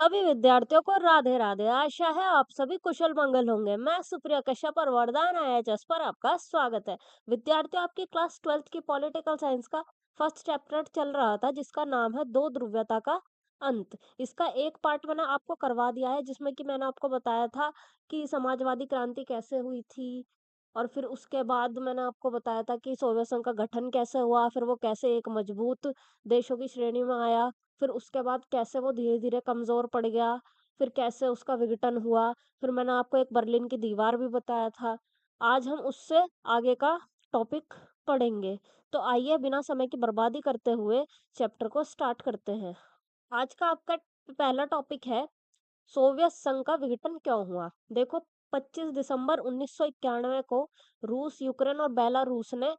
सभी विद्यार्थियों को राधे राधे। आशा है आप सभी कुशल मंगल होंगे। मैं सुप्रिया कश्यप और वरदान IAS पर आपका स्वागत है। विद्यार्थियों, आपकी क्लास 12th की पॉलिटिकल साइंस का फर्स्ट चैप्टर चल रहा था, जिसका नाम है दो ध्रुव्यता का अंत। इसका एक पार्ट मैंने आपको करवा दिया है, जिसमें कि मैंने आपको बताया था कि समाजवादी क्रांति कैसे हुई थी, और फिर उसके बाद मैंने आपको बताया था कि सोवियत संघ का गठन कैसे हुआ, फिर वो कैसे एक मजबूत देशों की श्रेणी में आया, फिर उसके बाद कैसे वो धीरे-धीरे कमज़ोर पड़ गया, फिर कैसे उसका विघटन हुआ, फिर मैंने आपको एक बर्लिन की दीवार भी बताया था। आज हम उससे आगे का टॉपिक पढ़ेंगे। तो आइए बिना समय की बर्बादी करते हुए चैप्टर को स्टार्ट करते हैं। आज का आपका पहला टॉपिक है, सोवियत संघ का विघटन क्यों हुआ? देखो, 25 दिसंबर 1991 को रूस, यूक्रेन और बेलारूस ने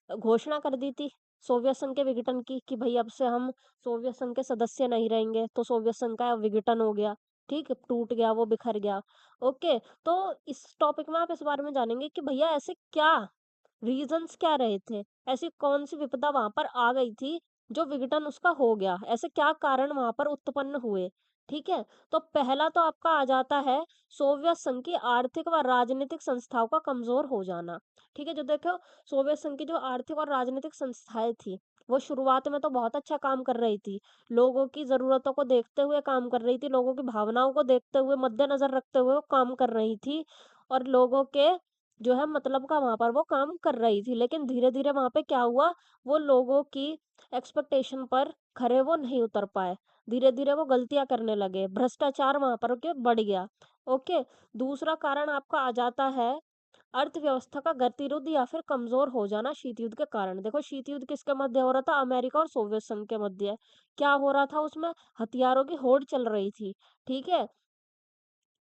घोषणा कर दी थी सोवियत संघ के विघटन की, कि भई अब से हम सोवियत संघ के सदस्य नहीं रहेंगे। तो सोवियत संघ का विघटन हो गया, ठीक है? टूट गया, वो बिखर गया। ओके, तो इस टॉपिक में आप इस बारे में जानेंगे कि भैया ऐसे क्या रीजंस क्या रहे थे? ऐसी कौन-सी विपदा वहाँ पर आ गई थी, जो विघटन उसका हो गया? ऐसे क्या कारण वहाँ पर उत्पन्न हुए? ठीक है? तो पहला तो आपका आ जाता है सोवियत संघ की आर्थिक व राजनीतिक संस्थाओं का कमज़ोर हो जाना। ठीक है? जो देखो, सोवियत संघ की जो आर्थिक और राजनीतिक संस्थाएँ थी, वो शुरुआत में तो बहुत अच्छा काम कर रही थी। लोगों की ज़रूरतों को देखते हुए काम कर रही थी, लोगों की भावनाओं को देखते हुए, मद्देनज़र रखते हुए वो काम कर रही थी, और लोगों के जो है मतलब का वहाँ पर वो काम कर रही थी। लेकिन धीरे-धीरे वहाँ पे क्या हुआ, वो लोगों की एक्सपेक्टेशन पर खरे वो नहीं उतर पाए। धीरे-धीरे वो गलतियाँ करने लगे, भ्रष्टाचार वहाँ पर के बढ़ गया। ओके, दूसरा कारण आपका आ जाता है अर्थव्यवस्था का गतिरोध या फिर कमज़ोर हो जाना शीत युद्ध के कारण। देखो, शीत युद्ध किसके मध्य हो रहा था? अमेरिका और सोवियत संघ के मध्य। क्या हो रहा था उसमें? हथियारों की होड़ चल रही थी, ठीक है?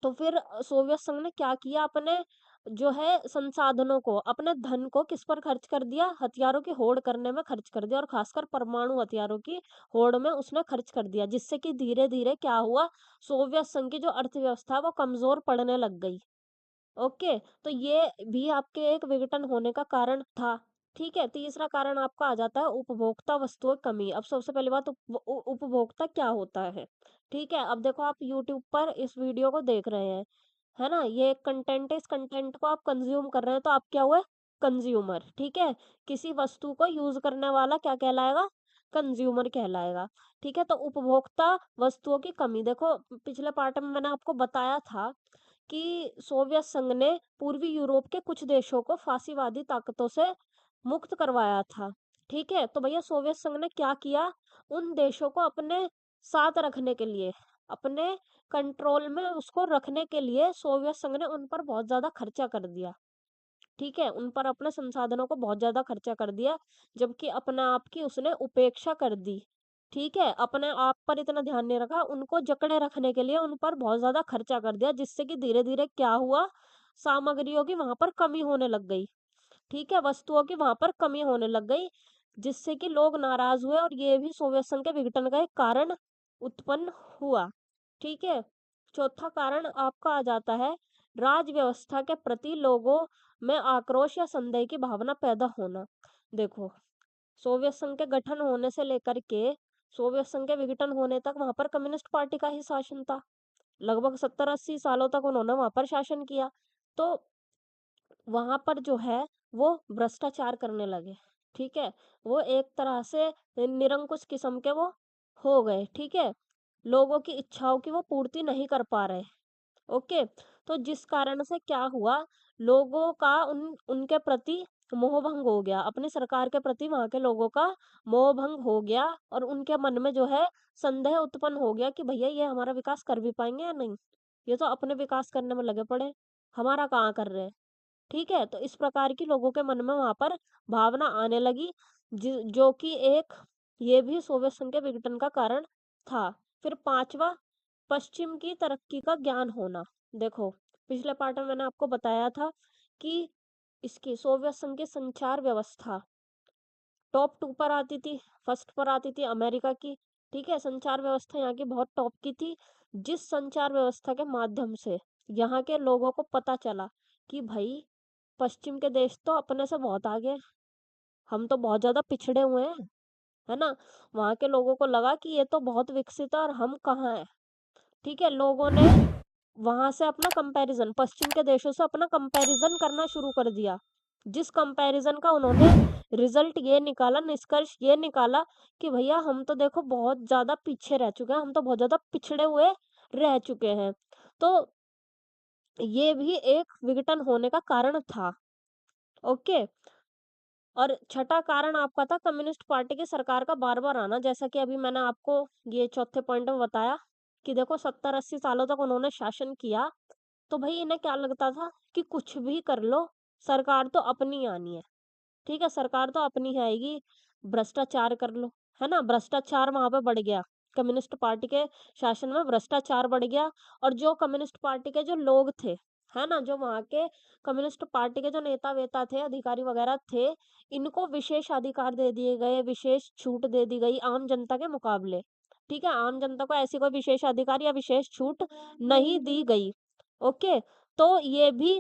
तो फिर सोवियत संघ ने क्या किया, अपने जो है संसाधनों को, अपने धन को किस पर खर्च कर दिया? हथियारों की होड़ करने में खर्च कर दिया, और खासकर परमाणु हथियारों की होड़ में उसने खर्च कर दिया, जिससे कि धीरे-धीरे क्या हुआ, सोवियत संघ की जो अर्थव्यवस्था है वो कमज़ोर पड़ने लग गई। ओके, तो ये भी आपके एक विघटन होने का कारण था। ठीक है? तीसरा कारण आपका आ जाता है उपभोक्ता वस्तुओं की कमी। अब सबसे पहली बात, उपभोक्ता क्या होता है? ठीक है? अब देखो, आप यूट्यूब पर इस वीडियो को देख रहे हैं, है ना? ये एक कंटेंट है, इस कंटेंट को आप कंज़्यूम कर रहे हैं, तो आप क्या हुए? कंज़्यूमर, ठीक है? किसी वस्तु को यूज़ करने वाला क्या कहलाएगा? कंज़्यूमर कहलाएगा। ठीक है? तो उपभोक्ता वस्तुओं की कमी, देखो पिछले पार्ट में मैंने आपको बताया था कि सोवियत संघ ने पूर्वी यूरोप के कुछ देशों को फासीवादी ताकतों से मुक्त करवाया था। ठीक है? तो भैया सोवियत संघ ने क्या किया? उन देशों को अपने साथ रखने के लिए, अपने कंट्रोल में उसको रखने के लिए सोवियत संघ ने उन पर बहुत ज़्यादा खर्चा कर दिया। ठीक है? उन पर अपने संसाधनों को बहुत ज़्यादा खर्चा कर दिया, जबकि अपने आप की उसने उपेक्षा कर दी। ठीक है? अपने आप पर इतना ध्यान नहीं रखा, उनको जकड़े रखने के लिए उन पर बहुत ज़्यादा खर्चा कर दिया, जिससे कि धीरे-धीरे क्या हुआ, सामग्रियों की वहाँ पर कमी होने लग गई। ठीक है? वस्तुओं की वहाँ पर कमी होने लग गई, जिससे कि लोग नाराज़ हुए, और ये भी सोवियत संघ के विघटन का एक कारण उत्पन्न हुआ। ठीक है? चौथा कारण आपका आ जाता है राज व्यवस्था के प्रति लोगों में आक्रोश या संदेह की भावना पैदा होना। देखो, सोवियत संघ के गठन होने से लेकर के सोवियत संघ के विघटन होने तक वहाँ पर कम्युनिस्ट पार्टी का ही शासन था। लगभग 70-80 सालों तक उन्होंने वहाँ पर शासन किया। तो वहाँ पर जो है वो भ्रष्टाचार करने लगे, ठीक है? वो एक तरह से निरंकुश किस्म के वो हो गए, ठीक है? लोगों की इच्छाओं की वो पूर्ति नहीं कर पा रहे। ओके, तो जिस कारण से क्या हुआ, लोगों का उनके प्रति मोहभंग हो गया, अपनी सरकार के प्रति वहाँ के लोगों का मोहभंग हो गया, और उनके मन में जो है संदेह उत्पन्न हो गया कि भैया ये हमारा विकास कर भी पाएंगे या नहीं, ये तो अपने विकास करने में लगे पड़े, हमारा कहाँ कर रहे हैं। ठीक है? तो इस प्रकार की लोगों के मन में वहाँ पर भावना आने लगी, जो कि एक ये भी सोवियत संघ के विघटन का कारण था। फिर पांचवा, पश्चिम की तरक्की का ज्ञान होना। देखो, पिछले पार्ट में मैंने आपको बताया था कि इसकी सोवियत संघ की संचार व्यवस्था टॉप 2 पर आती थी, फर्स्ट पर आती थी अमेरिका की। ठीक है? संचार व्यवस्था यहाँ की बहुत टॉप की थी, जिस संचार व्यवस्था के माध्यम से यहाँ के लोगों को पता चला कि भाई पश्चिम के देश तो अपने से बहुत आगे हैं, हम तो बहुत ज़्यादा पिछड़े हुए हैं, है ना? वहाँ के लोगों को लगा कि ये तो बहुत विकसित है और हम कहाँ हैं। ठीक है, लोगों ने वहां से अपना कंपैरिजन, पश्चिम के देशों से अपना कंपैरिजन करना शुरू कर दिया, जिस कंपैरिजन का उन्होंने रिजल्ट ये निकाला, निष्कर्ष ये निकाला कि भैया हम तो देखो बहुत ज्यादा पीछे रह चुके हैं, हम तो बहुत ज्यादा पिछड़े हुए रह चुके हैं। तो ये भी एक विघटन होने का कारण था। ओके। और छठा कारण आपका था कम्युनिस्ट पार्टी की सरकार का बार बार आना, जैसा कि अभी मैंने आपको ये चौथे पॉइंट में बताया कि देखो 70-80 सालों तक उन्होंने शासन किया, तो भाई इन्हें क्या लगता था कि कुछ भी कर लो, सरकार तो अपनी आनी है। ठीक है, सरकार तो अपनी ही आएगी, भ्रष्टाचार कर लो, है ना, भ्रष्टाचार वहां पे बढ़ गया, कम्युनिस्ट पार्टी के शासन में भ्रष्टाचार बढ़ गया। और जो कम्युनिस्ट पार्टी के जो लोग थे, है ना, जो वहां के कम्युनिस्ट पार्टी के जो नेता वेता थे, अधिकारी वगैरह थे, इनको विशेष अधिकार दे दिए गए, विशेष छूट दे दी गई आम जनता के मुकाबले। ठीक है, आम जनता को ऐसी कोई विशेष अधिकार या विशेष छूट नहीं दी गई। ओके। तो ये भी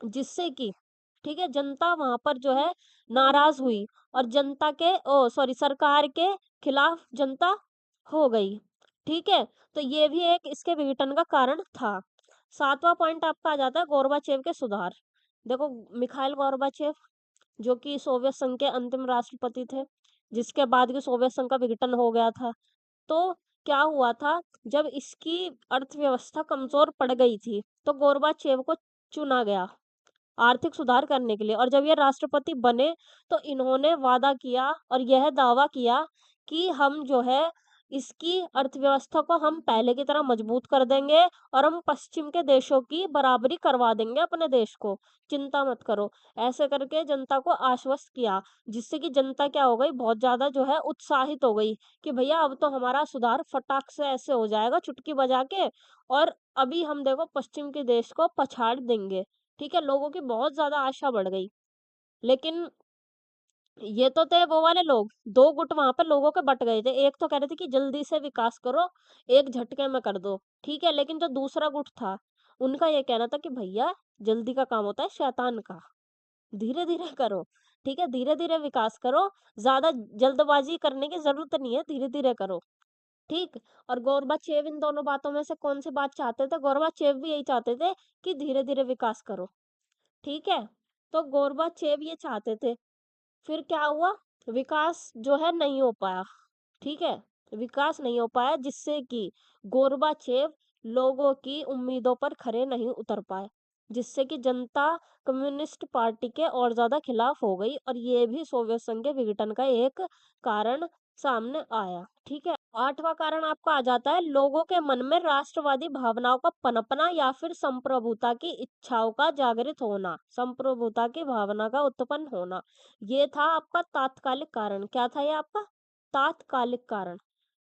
जिससे कि, ठीक है, जनता वहां पर जो है नाराज हुई, और जनता के ओ सॉरी सरकार के खिलाफ जनता हो गई। ठीक है, तो ये भी एक इसके विघटन का कारण था। सातवां पॉइंट आपका आ जाता है गोर्बाचेव के सुधार। देखो, मिखाइल गोर्बाचेव जो कि सोवियत संघ के अंतिम राष्ट्रपति थे, जिसके बाद की सोवियत संघ का विघटन हो गया था। तो क्या हुआ था, जब इसकी अर्थव्यवस्था कमजोर पड़ गई थी, तो गोर्बाचेव को चुना गया आर्थिक सुधार करने के लिए। और जब ये राष्ट्रपति बने, तो इन्होंने वादा किया और यह दावा किया कि हम जो है इसकी अर्थव्यवस्था को हम पहले की तरह मजबूत कर देंगे, और हम पश्चिम के देशों की बराबरी करवा देंगे अपने देश को, चिंता मत करो। ऐसे करके जनता को आश्वस्त किया, जिससे कि जनता क्या हो गई, बहुत ज्यादा जो है उत्साहित हो गई कि भैया अब तो हमारा सुधार फटाक से ऐसे हो जाएगा चुटकी बजा के, और अभी हम देखो पश्चिम के देश को पछाड़ देंगे। ठीक है, लोगों की बहुत ज्यादा आशा बढ़ गई। लेकिन ये तो थे वो वाले लोग, दो गुट वहां पर लोगों के बट गए थे, एक तो कह रहे थे कि जल्दी से विकास करो, एक झटके में कर दो। ठीक है, लेकिन जो दूसरा गुट था, उनका ये कहना था कि भैया जल्दी का काम होता है शैतान का, धीरे धीरे करो। ठीक है, धीरे धीरे विकास करो, ज्यादा जल्दबाजी करने की जरूरत नहीं है, धीरे धीरे करो। ठीक। और गोरबाचेव इन दोनों बातों में से कौन सी बात चाहते थे, गोरबाचेव भी यही चाहते थे कि धीरे धीरे विकास करो। ठीक है, तो गोरबाचेव ये चाहते थे। फिर क्या हुआ, विकास जो है नहीं हो पाया। ठीक है, विकास नहीं हो पाया, जिससे कि गोरबाचेव लोगों की उम्मीदों पर खरे नहीं उतर पाए, जिससे कि जनता कम्युनिस्ट पार्टी के और ज्यादा खिलाफ हो गई, और ये भी सोवियत संघ के विघटन का एक कारण सामने आया। ठीक है, आठवां कारण आपका आ जाता है लोगों के मन में राष्ट्रवादी भावनाओं का पनपना, या फिर संप्रभुता की इच्छाओं का जागृत होना, संप्रभुता की भावना का उत्पन्न होना। ये था आपका तात्कालिक कारण। क्या था ये आपका तात्कालिक कारण?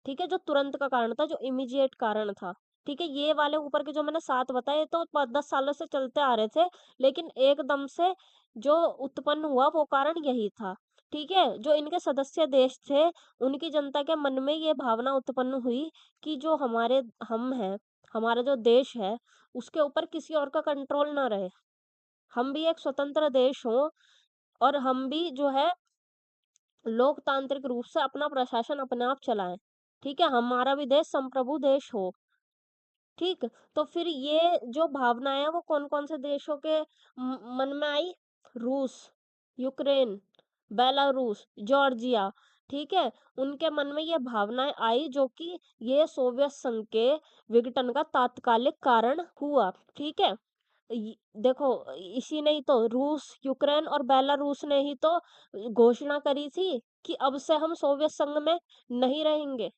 ठीक है, जो तुरंत का कारण था, जो इमीडिएट कारण था। ठीक है, ये वाले ऊपर के जो मैंने 7 बताए, ये तो 10 सालों से चलते आ रहे थे, लेकिन एकदम से जो उत्पन्न हुआ वो कारण यही था। ठीक है, जो इनके सदस्य देश थे, उनकी जनता के मन में ये भावना उत्पन्न हुई कि जो हमारे हम हैं, हमारा जो देश है, उसके ऊपर किसी और का कंट्रोल ना रहे, हम भी एक स्वतंत्र देश हो, और हम भी जो है लोकतांत्रिक रूप से अपना प्रशासन अपने आप चलाएं। ठीक है, हमारा भी देश संप्रभु देश हो। ठीक। तो फिर ये जो भावना है वो कौन कौन से देशों के मन में आई, रूस, यूक्रेन, बेलारूस, जॉर्जिया। ठीक है, उनके मन में ये भावनाएं आई, जो कि ये सोवियत संघ के विघटन का तात्कालिक कारण हुआ। ठीक है, देखो, इसी ने ही तो, रूस, यूक्रेन और बेलारूस ने ही तो घोषणा करी थी कि अब से हम सोवियत संघ में नहीं रहेंगे।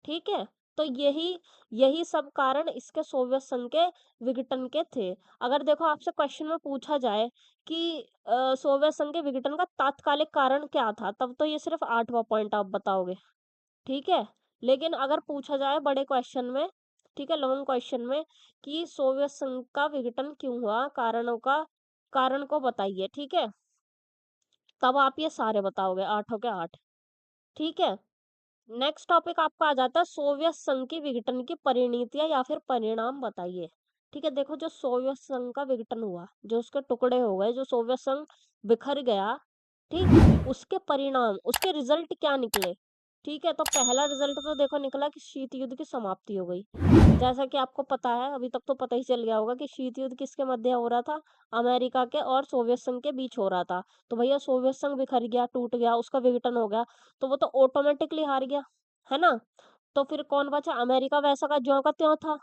ठीक है, तो यही यही सब कारण इसके सोवियत संघ के विघटन के थे। अगर देखो आपसे क्वेश्चन में पूछा जाए कि सोवियत संघ के विघटन का तात्कालिक कारण क्या था, तब तो ये सिर्फ 8वां पॉइंट आप बताओगे। ठीक है, लेकिन अगर पूछा जाए बड़े क्वेश्चन में, ठीक है, लॉन्ग क्वेश्चन में, कि सोवियत संघ का विघटन क्यों हुआ, कारण को बताइए। ठीक है, तब आप ये सारे बताओगे, आठों के आठ। ठीक है, नेक्स्ट टॉपिक आपका आ जाता है सोवियत संघ की विघटन की परिणतियां या फिर परिणाम बताइए। ठीक है, देखो, जो सोवियत संघ का विघटन हुआ, जो उसके टुकड़े हो गए, जो सोवियत संघ बिखर गया, ठीक, उसके परिणाम, उसके रिजल्ट क्या निकले। ठीक है, तो पहला रिजल्ट तो देखो निकला कि शीत युद्ध की समाप्ति हो गई। जैसा कि आपको पता है, अभी तक तो पता ही चल गया होगा कि शीत युद्ध किसके मध्य हो रहा था? अमेरिका के और सोवियत संघ के बीच हो रहा था। तो भैया सोवियत संघ बिखर गया, टूट गया, उसका विघटन हो गया, तो वो तो ऑटोमेटिकली हार गया, है ना? तो फिर कौन बचा? अमेरिका वैसा का ज्यों का त्यों था।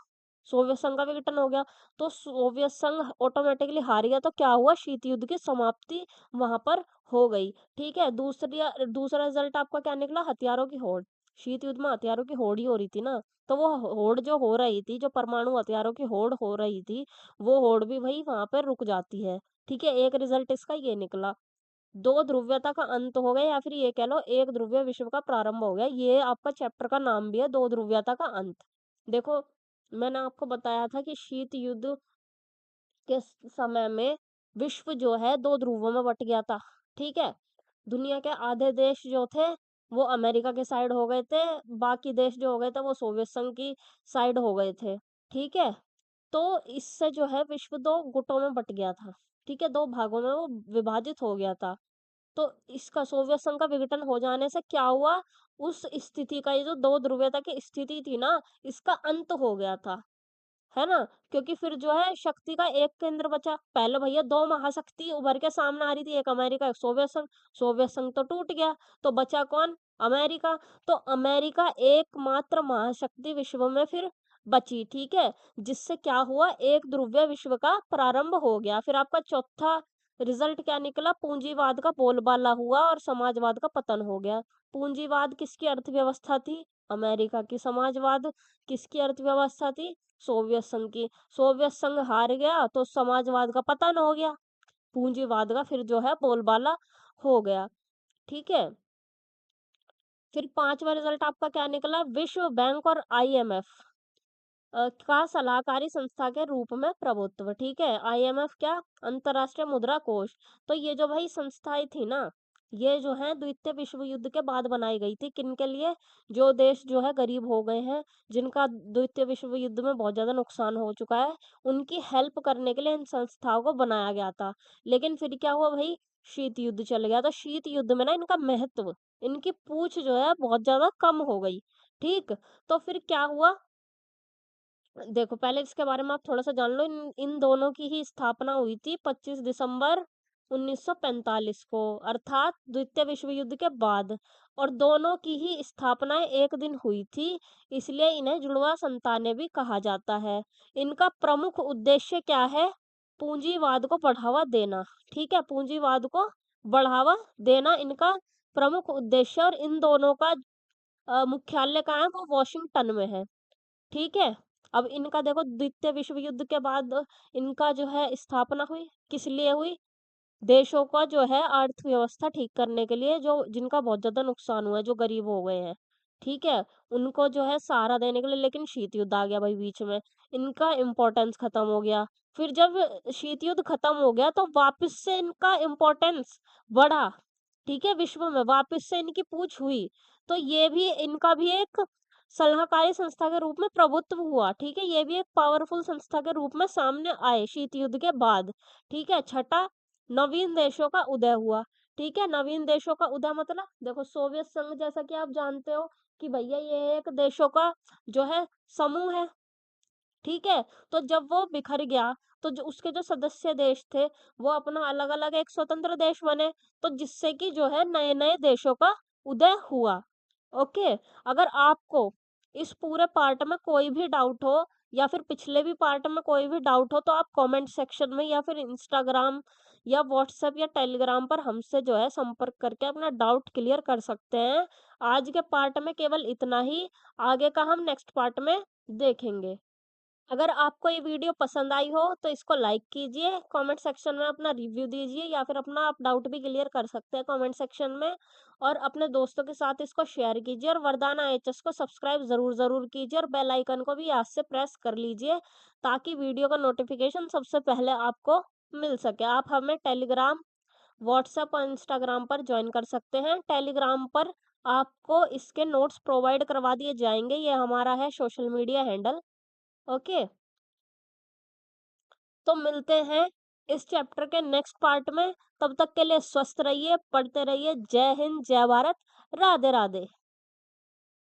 सोवियत संघ का विघटन हो गया, तो सोवियत संघ ऑटोमेटिकली हार गया, तो क्या हुआ? शीत युद्ध की समाप्ति वहां पर हो गई। ठीक है, दूसरा रिजल्ट आपका क्या निकला? हथियारों की होड़। शीत युद्ध में हथियारों की होड़ ही हो रही थी ना, तो वो होड़ जो हो रही थी, जो परमाणु हथियारों की होड़ हो रही थी, वो होड़ भी भाई वहां पर रुक जाती है। ठीक है, एक रिजल्ट इसका ये निकला। दो ध्रुवीयता का अंत हो गया, या फिर ये कह लो एक ध्रुवीय विश्व का प्रारंभ हो गया। ये आपका चैप्टर का नाम भी है, दो ध्रुवीयता का अंत। देखो, मैंने आपको बताया था कि शीत युद्ध के समय में विश्व जो है दो ध्रुवों में बट गया था। ठीक है, दुनिया के आधे देश जो थे वो अमेरिका के साइड हो गए थे, बाकी देश जो हो गए थे वो सोवियत संघ की साइड हो गए थे। ठीक है, तो इससे जो है विश्व दो गुटों में बट गया था। ठीक है, दो भागों में वो विभाजित हो गया था। तो इसका सोवियत संघ का विघटन हो जाने से क्या हुआ? उस स्थिति का, ये जो दो ध्रुवीयता की स्थिति थी ना, इसका अंत हो गया था, है ना? क्योंकि फिर जो है शक्ति का एक केंद्र बचा। पहले भैया दो महाशक्ति उभर के सामने आ रही थी, एक अमेरिका, एक सोवियत संघ। सोवियत संघ तो टूट गया, तो बचा कौन? अमेरिका। तो अमेरिका एकमात्र महाशक्ति विश्व में फिर बची। ठीक है, जिससे क्या हुआ? एक ध्रुवीय विश्व का प्रारंभ हो गया। फिर आपका चौथा रिजल्ट क्या निकला? पूंजीवाद का बोलबाला हुआ और समाजवाद का पतन हो गया। पूंजीवाद किसकी अर्थव्यवस्था थी? अमेरिका की। समाजवाद किसकी अर्थव्यवस्था थी? सोवियत संघ की। सोवियत संघ हार गया तो समाजवाद का पतन हो गया, पूंजीवाद का फिर जो है बोलबाला हो गया। ठीक है, फिर पांचवा रिजल्ट आपका क्या निकला? विश्व बैंक और आईएमएफ का सलाहकारी संस्था के रूप में प्रभुत्व। ठीक है, आईएमएफ क्या? अंतरराष्ट्रीय मुद्रा कोष। तो ये जो भाई संस्थाएं थी ना, ये जो है द्वितीय विश्व युद्ध के बाद बनाई गई थी। किन के लिए? जो देश जो है गरीब हो गए हैं, जिनका द्वितीय विश्व युद्ध में बहुत ज्यादा नुकसान हो चुका है, उनकी हेल्प करने के लिए इन संस्थाओं को बनाया गया था। लेकिन फिर क्या हुआ भाई? शीत युद्ध चल गया, तो शीत युद्ध में ना इनका महत्व, इनकी पूछ जो है बहुत ज्यादा कम हो गई। ठीक, तो फिर क्या हुआ? देखो, पहले इसके बारे में आप थोड़ा-सा जान लो। इन इन दोनों की ही स्थापना हुई थी 25 दिसंबर 1945 को, अर्थात द्वितीय विश्व युद्ध के बाद। और दोनों की ही स्थापनाएँ एक दिन हुई थी, इसलिए इन्हें जुड़वा संतानें भी कहा जाता है। इनका प्रमुख उद्देश्य क्या है? पूंजीवाद को बढ़ावा देना। ठीक है, पूंजीवाद को बढ़ावा देना इनका प्रमुख उद्देश्य। और इन दोनों का मुख्यालय कहाँ है? वो वॉशिंगटन में है। ठीक है, अब इनका देखो द्वितीय विश्व युद्ध के बाद इनका जो है स्थापना हुई, किस लिए हुई? देशों का जो है अर्थव्यवस्था ठीक करने के लिए, जो जिनका बहुत ज्यादा नुकसान हुआ है, जो गरीब हो गए हैं। ठीक है, उनको जो है सहारा देने के लिए। लेकिन शीत युद्ध आ गया भाई बीच में, इनका इम्पोर्टेंस खत्म हो गया। फिर जब शीत युद्ध खत्म हो गया तो वापस से इनका इम्पोर्टेंस बढ़ा। ठीक है, विश्व में वापस से इनकी पूछ हुई, तो ये भी इनका भी एक सलाहकारी संस्था के रूप में प्रभुत्व हुआ। ठीक है, ये भी एक पावरफुल संस्था के रूप में सामने आए शीत युद्ध के बाद। ठीक है, छठा, नवीन देशों का उदय हुआ। ठीक है, नवीन देशों का उदय मतलब देखो, सोवियत संघ जैसा कि आप जानते हो कि भैया ये एक देशों का जो है समूह है। ठीक है, तो जब वो बिखर गया, तो जो उसके जो सदस्य देश थे, वो अपना अलग अलग एक स्वतंत्र देश बने, तो जिससे कि जो है नए नए देशों का उदय हुआ। ओके, अगर आपको इस पूरे पार्ट में कोई भी डाउट हो, या फिर पिछले भी पार्ट में कोई भी डाउट हो, तो आप कमेंट सेक्शन में या फिर इंस्टाग्राम या व्हाट्सएप या टेलीग्राम पर हमसे जो है संपर्क करके अपना डाउट क्लियर कर सकते हैं। आज के पार्ट में केवल इतना ही, आगे का हम नेक्स्ट पार्ट में देखेंगे। अगर आपको ये वीडियो पसंद आई हो तो इसको लाइक कीजिए, कमेंट सेक्शन में अपना रिव्यू दीजिए, या फिर अपना आप डाउट भी क्लियर कर सकते हैं कमेंट सेक्शन में। और अपने दोस्तों के साथ इसको शेयर कीजिए, और वरदाना एचएस को सब्सक्राइब जरूर जरूर कीजिए, और बेल आइकन को भी आज से प्रेस कर लीजिए, ताकि वीडियो का नोटिफिकेशन सबसे पहले आपको मिल सके। आप हमें टेलीग्राम, व्हाट्सएप और इंस्टाग्राम पर ज्वाइन कर सकते हैं। टेलीग्राम पर आपको इसके नोट्स प्रोवाइड करवा दिए जाएंगे, ये हमारा है सोशल मीडिया हैंडल। ओके, तो मिलते हैं इस चैप्टर के नेक्स्ट पार्ट में। तब तक के लिए स्वस्थ रहिए, पढ़ते रहिए। जय हिंद, जय भारत, राधे राधे।